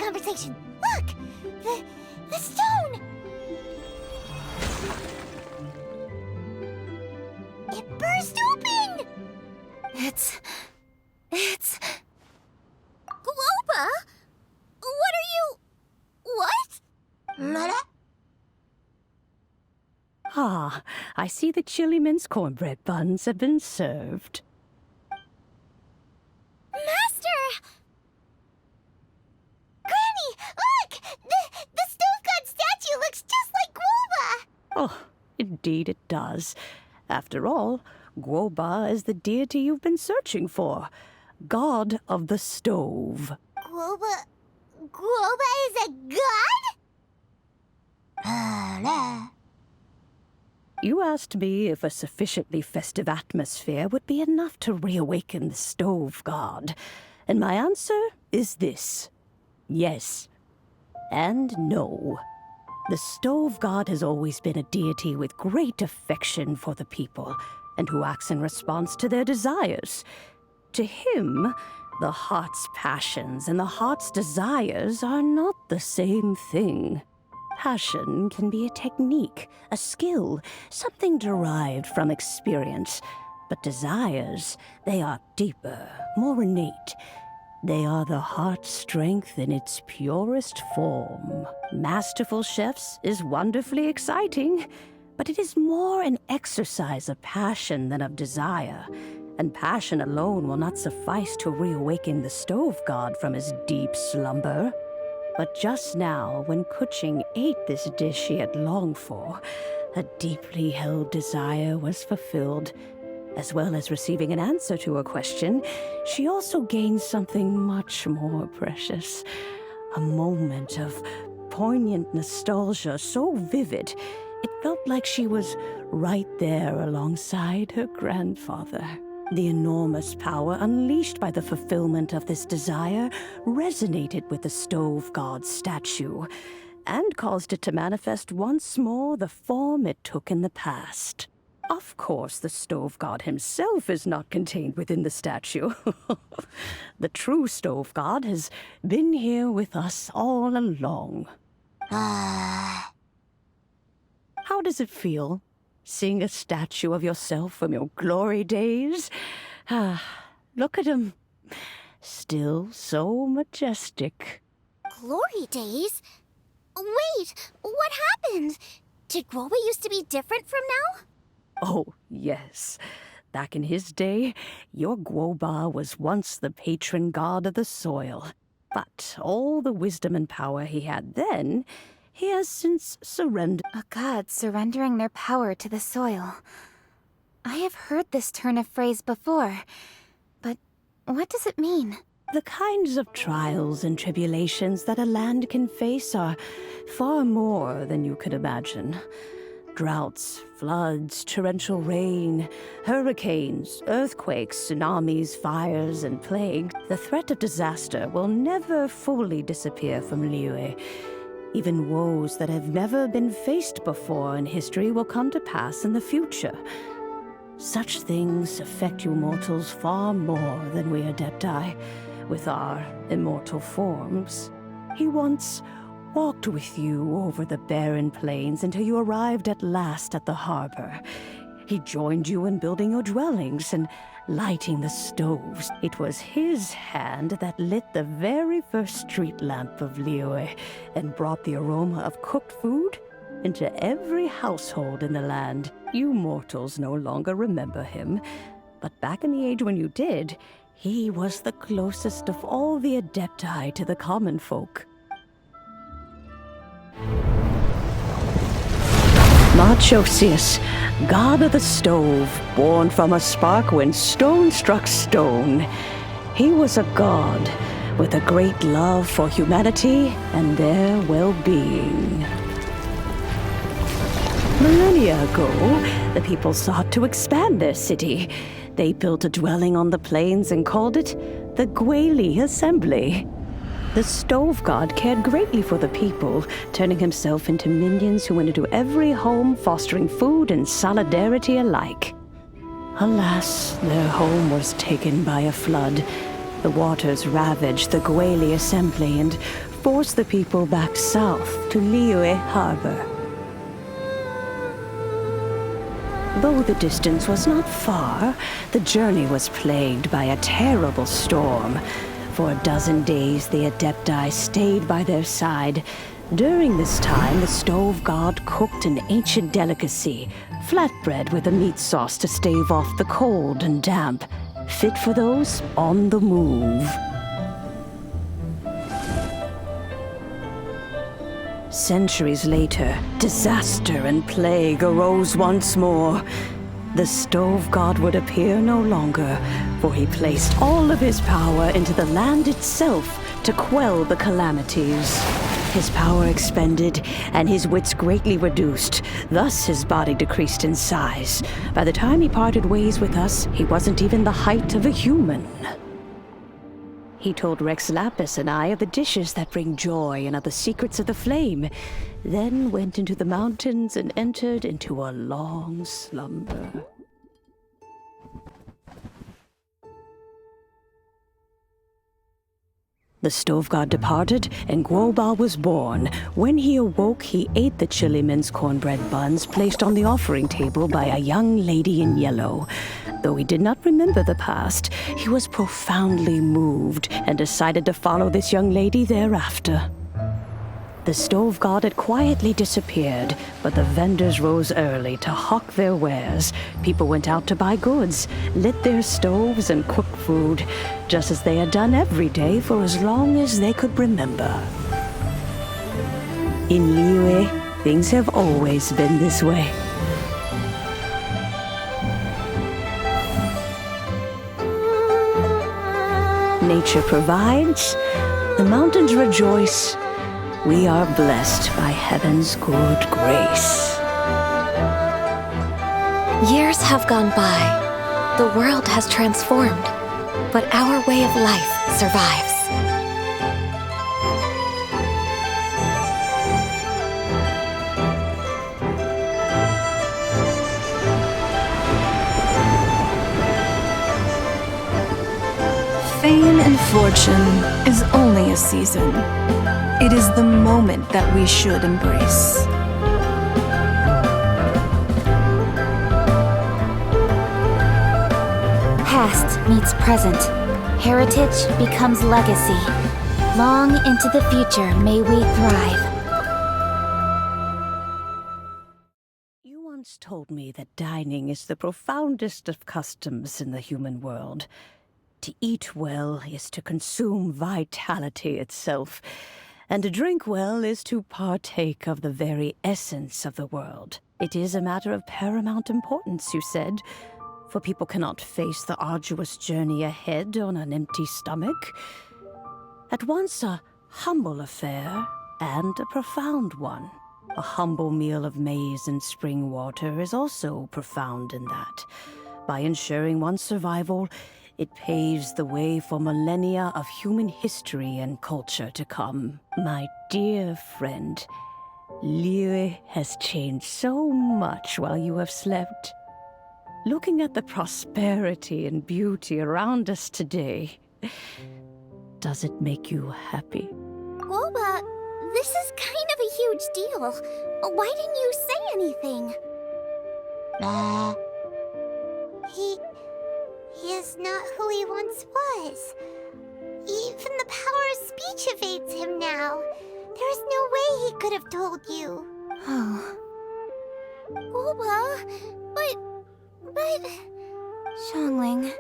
conversation. Look! The stone! It burst open! It's... Guoba? What are you... What? Ah, I see the chili mince cornbread buns have been served. Master! Granny, look! The stove god statue looks just like Guoba! Oh, indeed it does. After all, Guoba is the deity you've been searching for. God of the stove. Guoba is a god? You asked me if a sufficiently festive atmosphere would be enough to reawaken the stove god. And my answer is this. Yes. And no. The stove god has always been a deity with great affection for the people, and who acts in response to their desires. To him, the heart's passions and the heart's desires are not the same thing. Passion can be a technique, a skill, something derived from experience. But desires, they are deeper, more innate. They are the heart's strength in its purest form. Masterful chefs is wonderfully exciting, but it is more an exercise of passion than of desire. And passion alone will not suffice to reawaken the stove god from his deep slumber. But just now, when Kuching ate this dish she had longed for, a deeply held desire was fulfilled. As well as receiving an answer to her question, she also gained something much more precious. A moment of poignant nostalgia so vivid, it felt like she was right there alongside her grandfather. The enormous power unleashed by the fulfillment of this desire resonated with the stove god's statue, and caused it to manifest once more the form it took in the past. Of course, the stove god himself is not contained within the statue. The true stove god has been here with us all along. How does it feel, seeing a statue of yourself from your glory days? Look at him. Still so majestic. Glory days? Wait, what happened? Did Guoba used to be different from now? Oh, yes. Back in his day, your Guoba was once the patron god of the soil. But all the wisdom and power he had then, he has since surrendered. A god surrendering their power to the soil. I have heard this turn of phrase before, but what does it mean? The kinds of trials and tribulations that a land can face are far more than you could imagine. Droughts, floods, torrential rain, hurricanes, earthquakes, tsunamis, fires, and plague. The threat of disaster will never fully disappear from Liyue. Even woes that have never been faced before in history will come to pass in the future. Such things affect you mortals far more than we Adepti, with our immortal forms. He once walked with you over the barren plains until you arrived at last at the harbor. He joined you in building your dwellings and lighting the stoves. It was his hand that lit the very first street lamp of Liyue and brought the aroma of cooked food into every household in the land. You mortals no longer remember him, but back in the age when you did, he was the closest of all the Adepti to the common folk. Marchosius, god of the stove, born from a spark when stone struck stone. He was a god with a great love for humanity and their well-being. Millennia ago, the people sought to expand their city. They built a dwelling on the plains and called it the Gueli Assembly. The stove god cared greatly for the people, turning himself into minions who went into every home, fostering food and solidarity alike. Alas, their home was taken by a flood. The waters ravaged the Gueli Assembly, and force the people back south to Liyue Harbor. Though the distance was not far, the journey was plagued by a terrible storm. For a dozen days, the Adepti stayed by their side. During this time, the stove god cooked an ancient delicacy, flatbread with a meat sauce to stave off the cold and damp, fit for those on the move. Centuries later, disaster and plague arose once more. The stove god would appear no longer, for he placed all of his power into the land itself to quell the calamities. His power expended, and his wits greatly reduced. Thus his body decreased in size. By the time he parted ways with us, he wasn't even the height of a human. He told Rex Lapis and I of the dishes that bring joy and of the secrets of the flame, then went into the mountains and entered into a long slumber. The stove god departed, and Guoba was born. When he awoke, he ate the chili mince cornbread buns placed on the offering table by a young lady in yellow. Though he did not remember the past, he was profoundly moved and decided to follow this young lady thereafter. The stove god had quietly disappeared, but the vendors rose early to hawk their wares. People went out to buy goods, lit their stoves, and cooked food, just as they had done every day for as long as they could remember. In Liyue, things have always been this way. Nature provides, the mountains rejoice. We are blessed by heaven's good grace. Years have gone by. The world has transformed, but our way of life survives. Fame and fortune is only a season. It is the moment that we should embrace. Past meets present. Heritage becomes legacy. Long into the future may we thrive. You once told me that dining is the profoundest of customs in the human world. To eat well is to consume vitality itself. And to drink well is to partake of the very essence of the world. It is a matter of paramount importance, you said, for people cannot face the arduous journey ahead on an empty stomach. At once a humble affair and a profound one. A humble meal of maize and spring water is also profound in that. By ensuring one's survival, it paves the way for millennia of human history and culture to come. My dear friend, Liyue has changed so much while you have slept. Looking at the prosperity and beauty around us today, does it make you happy? Guoba, this is kind of a huge deal. Why didn't you say anything? He is not who he once was. Even the power of speech evades him now. There is no way he could have told you. Oh, Guoba, but... Xiangling.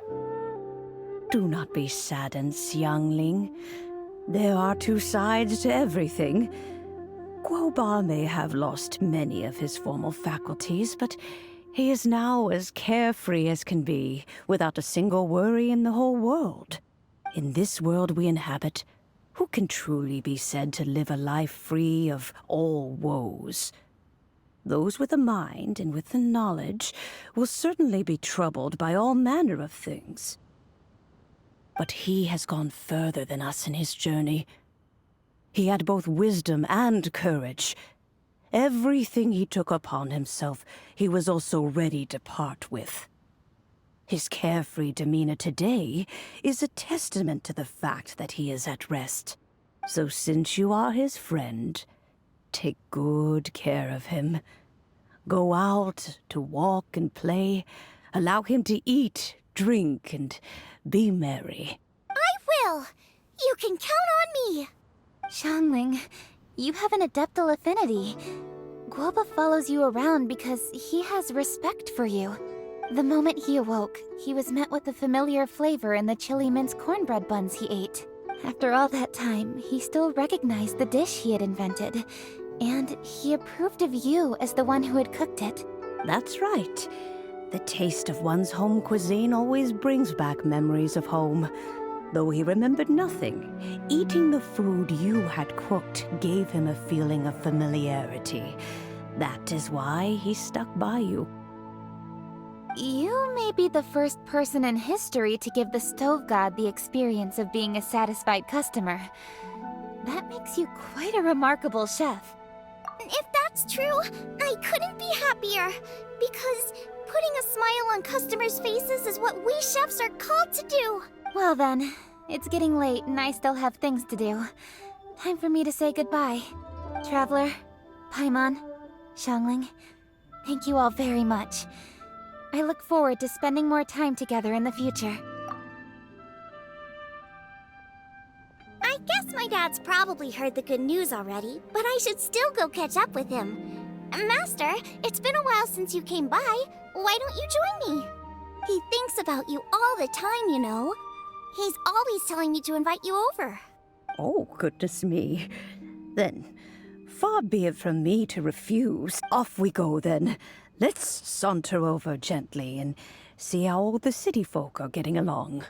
Do not be saddened, Xiangling. There are two sides to everything. Guoba may have lost many of his formal faculties, but he is now as carefree as can be, without a single worry in the whole world. In this world we inhabit, who can truly be said to live a life free of all woes? Those with a mind and with the knowledge will certainly be troubled by all manner of things. But he has gone further than us in his journey. He had both wisdom and courage. Everything he took upon himself, he was also ready to part with. His carefree demeanor today is a testament to the fact that he is at rest. So since you are his friend, take good care of him. Go out to walk and play. Allow him to eat, drink, and be merry. I will! You can count on me! Xiangling, you have an adeptal affinity. Guoba follows you around because he has respect for you. The moment he awoke, he was met with a familiar flavor in the chili mince cornbread buns he ate. After all that time, he still recognized the dish he had invented, and he approved of you as the one who had cooked it. That's right. The taste of one's home cuisine always brings back memories of home. Though he remembered nothing, eating the food you had cooked gave him a feeling of familiarity. That is why he stuck by you. You may be the first person in history to give the stove god the experience of being a satisfied customer. That makes you quite a remarkable chef. If that's true, I couldn't be happier. Because putting a smile on customers' faces is what we chefs are called to do. Well then, it's getting late and I still have things to do. Time for me to say goodbye. Traveler, Paimon, Xiangling, thank you all very much. I look forward to spending more time together in the future. I guess my dad's probably heard the good news already, but I should still go catch up with him. Master, it's been a while since you came by. Why don't you join me? He thinks about you all the time, you know. He's always telling me to invite you over. Oh, goodness me. Then, far be it from me to refuse. Off we go, then. Let's saunter over gently and see how all the city folk are getting along.